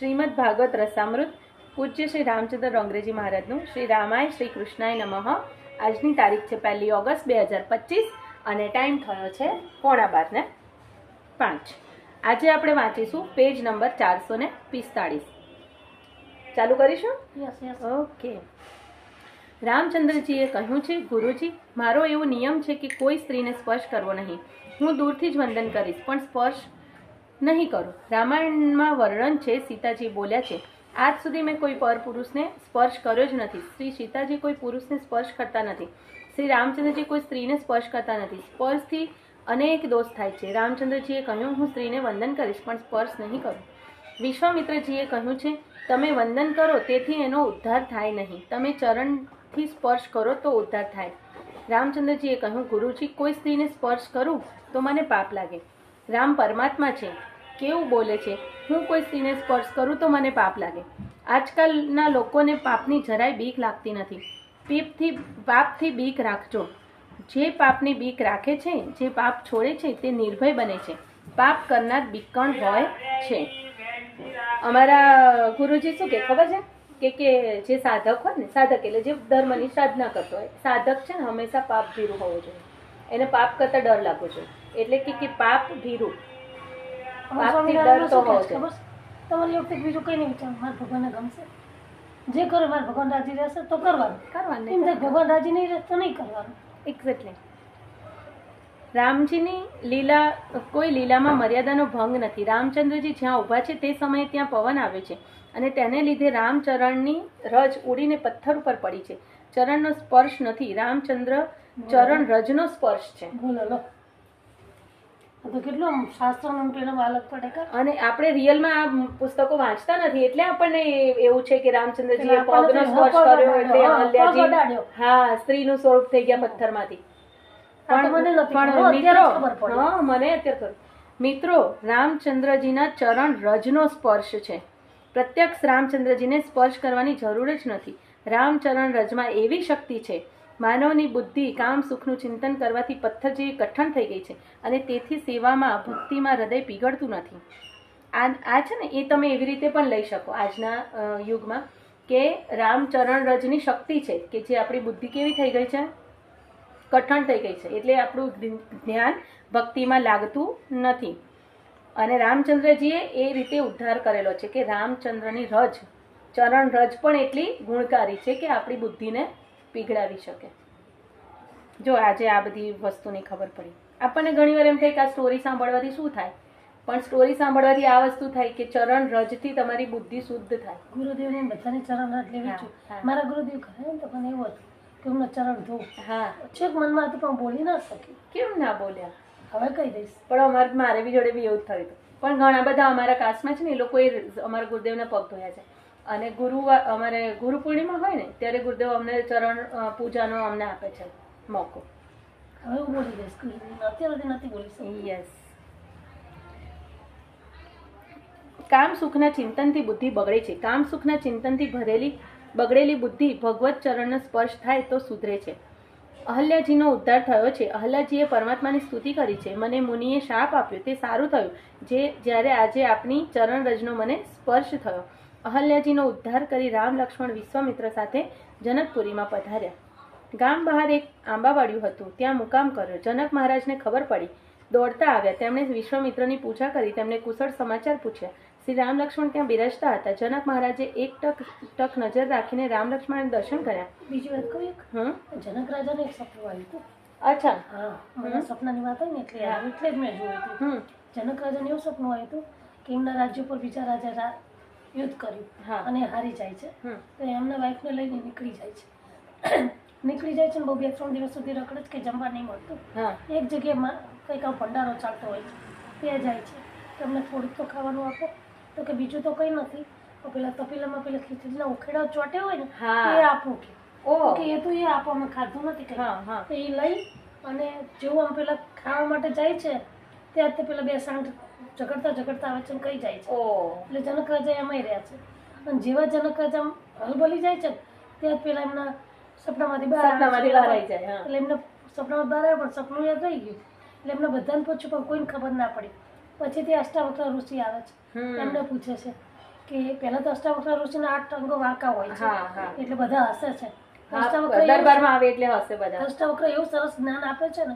શ્રીમદ ભાગવત રસામૃત પૂજ્ય શ્રી રામચંદ્ર અંગ્રેજી મહારાજનું શ્રી રામાય શ્રી કૃષ્ણાય નમઃ. આજની તારીખ છે 1 ઓગસ્ટ 2025 અને ટાઈમ થયો છે 11:45. આજે આપણે વાંચીશું પેજ નંબર 445. ચાલુ કરીશું. ઓકે. રામચંદ્રજીએ કહ્યું છે, ગુરુજી, મારો એવો નિયમ છે કે કોઈ સ્ત્રીને સ્પર્શ કરવો નહીં. હું દૂરથી જ વંદન કરીશ, પણ સ્પર્શ નહીં કરું. રામાયણમાં વર્ણન છે, સીતાજી બોલ્યા છે, આજ સુધી મેં કોઈ પરપુરુષને સ્પર્શ કર્યો જ નથી. શ્રી સીતાજી કોઈ પુરુષને સ્પર્શ કરતા નથી. શ્રી રામચંદ્રજી કોઈ સ્ત્રીને સ્પર્શ કરતા નથી. સ્પર્શથી અનેક દોષ થાય છે. રામચંદ્રજીએ કહ્યું, હું સ્ત્રીને વંદન કરીશ, પણ સ્પર્શ નહીં કરું. વિશ્વામિત્રજીએ કહ્યું છે, તમે વંદન કરો તેથી એનો ઉદ્ધાર થાય નહીં. તમે ચરણથી સ્પર્શ કરો તો ઉદ્ધાર થાય. રામચંદ્રજીએ કહ્યું, ગુરુજી, કોઈ સ્ત્રીને સ્પર્શ કરું તો મને પાપ લાગે. રામ પરમાત્મા છે, કેવું બોલે છે, હું કોઈ સ્ત્રીને સ્પર્શ કરું તો મને પાપ લાગે. આજકાલના લોકોને પાપની જરાય બીક લાગતી નથી. પાપથી બીક રાખજો. જે પાપની બીક રાખે છે, જે પાપ છોડે છે, તે નિર્ભય બને છે. પાપ કરનાર બીકણ હોય છે. અમારા ગુરુજી શું કે ખબર છે કે જે સાધક હોય ને, સાધક એટલે જે ધર્મની સાધના કરતો હોય, સાધક છે ને હંમેશા પાપ ભીરું હોવો જોઈએ. એને પાપ કરતા ડર લાગવો જોઈએ. એટલે કે પાપ ભીરું, પાપથી ડર તો હોવો જોઈએ. તમારી વખતે બીજું કઈ નહીં વિચાર, મારા ભગવાનને ગમશે, જે કરે મારા ભગવાન રાજી રહેશે તો કરવાનું. એમ ભગવાન રાજી નહીં રહે તો નહીં કરવાનું. એક્ઝેક્ટલી. રામજીની લીલા, કોઈ લીલામાં મર્યાદાનો ભંગ નથી. રામચંદ્રજી જ્યાં ઊભા છે તે સમયે ત્યાં પવન આવે છે અને તેને લીધે રામચરણની રજ ઉડીને પથ્થર ઉપર પડી છે. ચરણનો સ્પર્શ નથી. રામચંદ્ર ચરણ રજનો સ્પર્શ છે. બોલો તો કેટલું શાસ્ત્રનું પેલું અલગ પડે. અને આપણે રિયલમાં આ પુસ્તકો વાંચતા નથી એટલે આપણને એવું છે કે રામચંદ્રજીએ પગનો સ્પર્શ કર્યો એટલે અહલ્યાજી હા સ્ત્રીનું સ્વરૂપ થઈ ગયા પથ્થરમાંથી. મિત્રો, રામચંદ્રજીના ચરણ રજનો સ્પર્શ છે. પ્રત્યક્ષ રામચંદ્રજીને સ્પર્શ કરવાની જરૂર જ નથી. રામચરણ રજમાં એવી શક્તિ છે, માનવની બુદ્ધિ કામ સુખનું ચિંતન કરવાથી પથ્થર જેવી કઠણ થઈ ગઈ છે અને તેથી સેવામાં ભક્તિમાં હૃદય પીગળતું નથી. આ છે ને એ તમે એવી રીતે પણ લઈ શકો આજના યુગમાં કે રામચરણ રજની શક્તિ છે કે જે આપણી બુદ્ધિ કેવી થઈ ગઈ છે, કઠણ થઈ ગઈ છે, એટલે આપણું ધ્યાન ભક્તિમાં લાગતું નથી. અને રામચંદ્રજીએ એ રીતે ઉદ્ધાર કરેલો છે કે રામચંદ્રની રજ, ચરણ રજ પણ એટલી ગુણકારી છે કે આપણી બુદ્ધિને પીગળાવી શકે. જો આજે આ બધી વસ્તુની ખબર પડી. આપણને ઘણી વાર એમ થાય કે આ સ્ટોરી સાંભળવાથી શું થાય, પણ સ્ટોરી સાંભળવાથી આ વસ્તુ થાય કે ચરણ રજથી તમારી બુદ્ધિ શુદ્ધ થાય. ગુરુદેવને બધાની ચરણ રજ લેવી છે. મારા ગુરુદેવ કહે ને તો મને એવું હતું કે હું ચરણ ધોઉં. હા, છેક મનમાં હતું પણ બોલી ના શકી. કેમ ના બોલ્યા? હવે કહી દઈશ. પણ મારે બી જોડે બી એવું જ થયું હતું. પણ ઘણા બધા અમારા કાસ્ટમાં છે ને એ લોકોએ અમારા ગુરુદેવના પગ ધોયા છે. અને અમારે ગુરુ પૂર્ણિમા હોય ને ત્યારે ગુરુદેવ અમને ચરણ પૂજાનો અમને આપે છે મોકો. હવે હું બોલી દઈશ, અત્યારે નથી બોલી શકતી. યસ. કામ સુખના ચિંતનથી બુદ્ધિ બગડે છે. કામ સુખના ચિંતનથી બગડેલી બુદ્ધિ ભગવત ચરણનો સ્પર્શ થાય તો સુધરે છે. અહલ્યાજીનો ઉદ્ધાર થયો છે. અહલ્યાજીએ પરમાત્માની સ્તુતિ કરી છે. મને મુનિએ શાપ આપ્યો તે સારું થયું જ્યારે આજે આપની ચરણ રજનો મને સ્પર્શ થયો. અહલ્યાજીનો ઉદ્ધાર કરી રામ લક્ષ્મણ વિશ્વામિત્ર સાથે જનકપુરીમાં પધાર્યા. ગામ બહાર એક આંબાવાડિયું હતું, ત્યાં મુકામ કર્યો. જનક મહારાજને ખબર પડી, દોડતા આવ્યા. તેમણે વિશ્વામિત્રની પૂજા કરી, તેમને કુશળ સમાચાર પૂછ્યા. શ્રી રામ લક્ષ્મણ ત્યાં બિરાજતા હતા. જનક મહારાજે એક ટક નજર રાખીને રામ લક્ષ્મણને દર્શન કર્યા. બીજી વાત કહું, જનક રાજાને એક સપનું આવ્યું હતું. અચ્છા. હા, મને સપનાની વાત હોય ને એટલે જ મેં જોયું હતું. જનક રાજાને એવું સપનું આવ્યું હતું કે એમના રાજ્ય પર બીજા રાજા યુદ્ધ કર્યું અને હારી જાય છે. તો એમના વાઈફને લઈને નીકળી જાય છે. નીકળી જાય છે ને બહુ 2-3 દિવસ સુધી રખડે છે કે જમવા નહીં મળતું. એક જગ્યામાં કંઈક ભંડારો ચાલતો હોય છે, ત્યાં જાય છે. તમને થોડુંક તો ખાવાનું આપો, તો કે બીજું તો કંઈ નથી. તો પેલા તપેલામાં પેલા ખીચડીના ઉખેડા ચોટે હોય ને એ આપું કે એ તો એ આપો, અમે ખાધું નથી. તો એ લઈ અને જેવું આમ પેલા ખાવા માટે જાય છે ત્યાં તે પેલા 2 સાંઠ ઝઘડતા આવે છે ને કઈ જાય છે. એટલે જનક રાજા એમાંય રહ્યા છે. અને જેવા જનક રાજા હલબલી જાય છે ત્યાં પેલા એમના સપનામાંથી બહાર આવી જાય. એટલે એમને સપનામાં બહાર આવ્યા પણ સપનું યાદ રહી ગયું. એટલે એમને બધાને પૂછ્યું પણ કોઈને ખબર ના પડી. પછી તે અષ્ટાવક્ર ઋષિ આવે છે, એમને પૂછે છે કે પહેલા તો અષ્ટાવક્ર ઋષિના 8 અંગો વાંકા હોય છે, હા હા એટલે બધા હસે છે. હા, દરબારમાં આવે એટલે હશે બધા. અષ્ટાવક્ર એવું સરસ જ્ઞાન આપે છે ને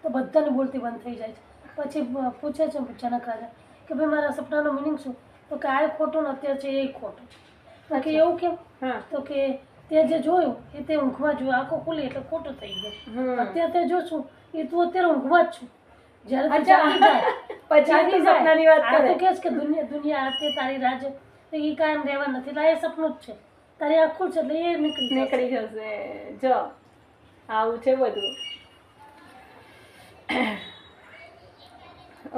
તો બધાની બોલતી બંધ થઈ જાય છે. પછી પૂછે છે જનક રાજા કે ભાઈ મારા સપનાનો મિનિંગ શું? તો કે આ ખોટું ને અત્યારે છે એ ખોટું. તો કે એવું કેમ? તો કે તે જે જોયું એ તે ઊંઘમાં જોયું, આંખો ખુલી એટલે ખોટું થઈ ગયું. અત્યારે તે જો છું એ તું અત્યારે ઊંઘમાં જ છું. જ્યારે તું જાગી જાય પછી સપનાની વાત કરે. તો કહેશ કે દુનિયા આતે તારી રાજ તો એ કાયમ રહેવા નથી, એટલે એ સપનું જ છે. તારી આંખ ખુલશે એટલે એ નીકળી જશે. જો આવું છે બધું.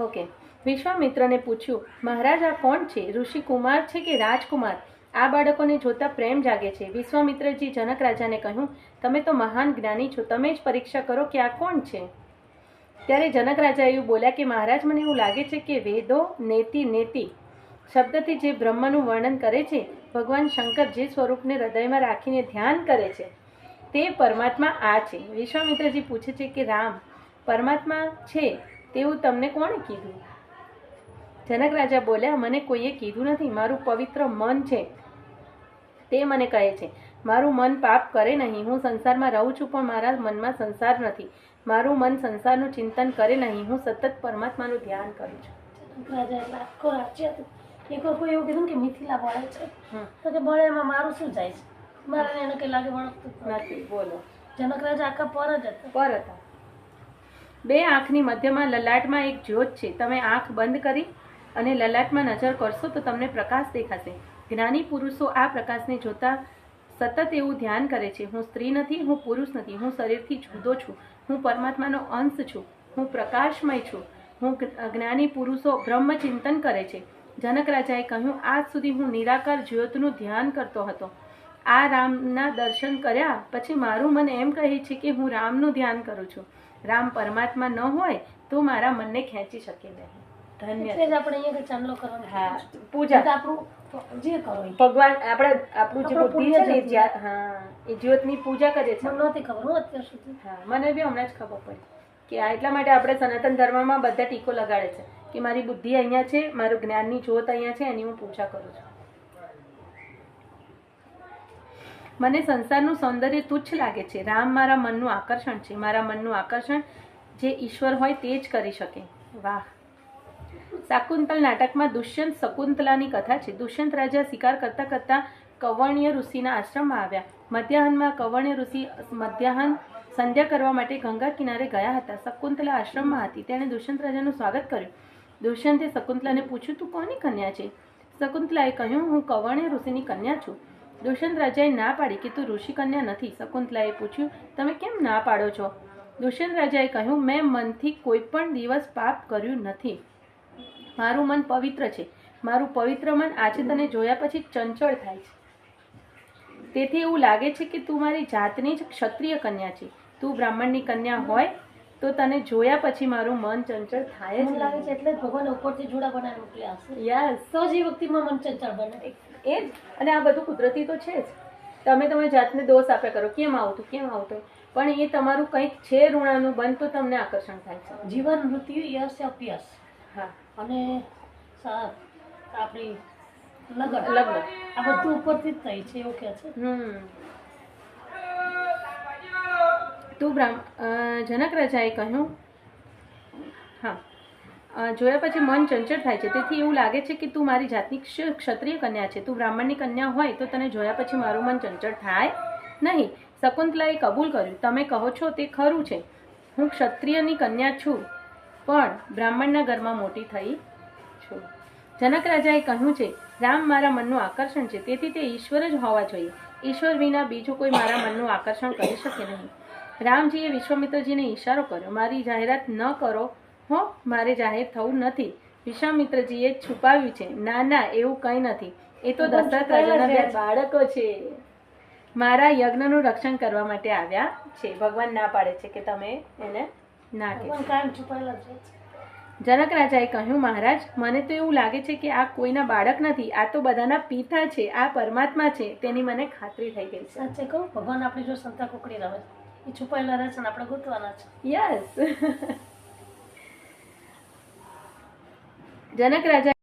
ઓકે. વિશ્વામિત્રને પૂછ્યું, મહારાજ આ કોણ છે? ઋષિ કુમાર છે કે રાજકુમાર? આ બાળકોને જોતા પ્રેમ જાગે છે. વિશ્વામિત્રજી જનક રાજાને કહ્યું, તમે તો મહાન જ્ઞાની છો, તમે જ પરીક્ષા કરો કે આ કોણ છે. ત્યારે જનક રાજા એવું બોલ્યા કે મહારાજ, મને એવું લાગે છે કે વેદો નેતિ નેતિ શબ્દથી જે બ્રહ્મનું વર્ણન કરે છે, ભગવાન શંકર જે સ્વરૂપને હૃદયમાં રાખીને ધ્યાન કરે છે તે પરમાત્મા આ છે. વિશ્વામિત્રજી પૂછે છે કે રામ પરમાત્મા છે તેવું તમને કોણે કીધું? જનક રાજા બોલ્યા, મને કોઈએ કીધું નથી. મારું પવિત્ર મન છે તે મને કહે છે. મારું મન પાપ કરે નહીં. હું સંસારમાં રહું છું પણ મારા મનમાં સંસાર નથી. મારું મન સંસારનું ચિંતન કરે નહીં. હું સતત પરમાત્માનું ધ્યાન કરું છું. જનક રાજા એટલે આખો રાજ્ય હતું. એક વાર કોઈ એવું કીધું કે મિથિલા બળે છે, તો કે બળે એમાં મારું શું જાય છે? મારે એને કઈ લાગે વળગતું નથી. બોલો. જનક રાજા આખા પર જ હતા. પર હતા. બે આંખની મધ્યમાં લલાટમાં એક જ્યોત છે. તમે આંખ બંધ કરી અને લલાટમાં નજર કરશો તો તમને પ્રકાશ દેખાશે. જ્ઞાની પુરુષો આ પ્રકાશને જોતા સતત એવું ધ્યાન કરે છે, હું સ્ત્રી નથી, હું પુરુષ નથી, હું શરીરથી જુદો છું, હું પરમાત્માનો અંશ છું, હું પ્રકાશમય છું. હું જ્ઞાની પુરુષો બ્રહ્મ ચિંતન કરે છે. જનક રાજાએ કહ્યું, આજ સુધી હું નિરાકાર જ્યોતનું ધ્યાન કરતો હતો. આ રામના દર્શન કર્યા પછી મારું મન એમ કહે છે કે હું રામનું ધ્યાન કરું છું. રામ પરમાત્મા ન હોય તો મારા મનને ખેંચી શકે નહીં. ધન્ય. એટલે જ આપણે અહીંયા ચાંદલો કરવાનો. હા, પૂજા. આપણું જે કરો ભગવાન આપણું જે બુદ્ધિ છે એ હા એ જ્યોતની પૂજા કરે છે. મને નહોતી ખબર અત્યાર સુધી. હા, મને બી હમણાં જ ખબર પડી કે આ એટલા માટે આપણે સનાતન ધર્મમાં બધા ટીકો લગાડે છે કે મારી બુદ્ધિ અહીંયા છે, મારું જ્ઞાનની જ્યોત અહીંયા છે, એની હું પૂજા કરું છું. મને સંસારનું સૌંદર્ય તુચ્છ લાગે છે. રામ મારા મનનું આકર્ષણ છે. મારા મનનું આકર્ષણ જે ઈશ્વર હોય તે જ કરી શકે. વાહ. શાકુંતલ નાટકમાં દુષ્યંત શકુંતલાની કથા છે. દુષ્યંત રાજા શિકાર કરતા કરતા કૌવર્ણ્ય ઋષિના આશ્રમમાં આવ્યા. મધ્યાહનમાં કૌવર્ણ્ય ઋષિ મધ્યાહન સંધ્યા કરવા માટે ગંગા કિનારે ગયા હતા. શકુંતલા આશ્રમમાં હતી. તેણે દુષ્યંત રાજાનું સ્વાગત કર્યું. દુષ્યંતે શકુંતલાને પૂછ્યું, તું કોની કન્યા છે? શકુંતલાએ કહ્યું, હું કૌવર્ણ્ય ઋષિની કન્યા છું. દુષ્યંત રાજાએ ના પાડી કે તું ઋષિ કન્યા નથી. શકુંતલાએ પૂછ્યું, તમે કેમ ના પાડો છો? દુષ્યંત રાજાએ કહ્યું, મેં મનથી કોઈ પણ દિવસ પાપ કર્યું નથી. મારું મન પવિત્ર છે. મારું પવિત્ર મન આજે તને જોયા પછી ચંચળ થાય છે. તેથી એવું લાગે છે કે તું મારી જાતની જ ક્ષત્રિય કન્યા છે. તું બ્રાહ્મણની કન્યા હોય તો તને જોયા પછી મારું મન ચંચળ થાય જ લાગે છે. એટલે જ ભગવાન ઉપરથી જોડા બનાવી મોકલ્યા હશે. યસ. તો જ એ વ્યક્તિમાં મન ચંચળ બને. એ જ. અને આ બધું કુદરતી તો છે જ. તમે જાતને દોષ આપ્યા કરો, કેમ આવતું કેમ આવતું, પણ એ તમારું કંઈક છે ઋણાનું બંધ તો તમને આકર્ષણ થાય છે. જીવન મૃત્યુ યશ અભ્યાસ. હા. અને આપણી લગ્ન આ બધું ઉપરથી જ થાય છે એવું કે છે. જનક રાજાએ કહ્યું, હા, જોયા પછી મન ચંચળ થાય છે. તેથી એવું લાગે છે કે તું મારી જાતની ક્ષત્રિય કન્યા છે. તું બ્રાહ્મણની કન્યા હોય તો તને જોયા પછી મારું મન ચંચળ થાય નહીં. શકુંતલાએ કબૂલ કર્યું. તમે કહો છો તે ખરું છે. હું ક્ષત્રિયની કન્યા છું પણ બ્રાહ્મણના ઘરમાં મોટી થઈ છું. જનક રાજાએ કહ્યું છે, રામ મારા મનનું આકર્ષણ છે, તેથી તે ઈશ્વર જ હોવા જોઈએ. ઈશ્વર વિના બીજું કોઈ મારા મનનું આકર્ષણ કરી શકે નહીં. રામજીએ વિશ્વામિત્રજીને ઈશારો કર્યો, મારી જાહેરાત ન કરો હો, મારે જાહેર થવું નથી. વિશ્વામિત્રજીએ છુપાવ્યું છે, ના ના એવું કંઈ નથી, એ તો દશરથ રાજાના બાળકો છે, મારા યજ્ઞનું રક્ષણ કરવા માટે આવ્યા છે. ભગવાન ના પાડે છે કે તમે એને ના કહેશો. જનક રાજાએ કહ્યું, મહારાજ મને તો એવું લાગે છે કે આ કોઈના બાળક નથી, આ તો બધાના પિતા છે, આ પરમાત્મા છે, તેની મને ખાતરી થઈ ગઈ છે. સાચે કહું, ભગવાન આપણી જો સંતા કુકડી રમે એ છુપાયેલા રહે છે ને આપણે ગોતવાના છે. યસ. જનક રાજા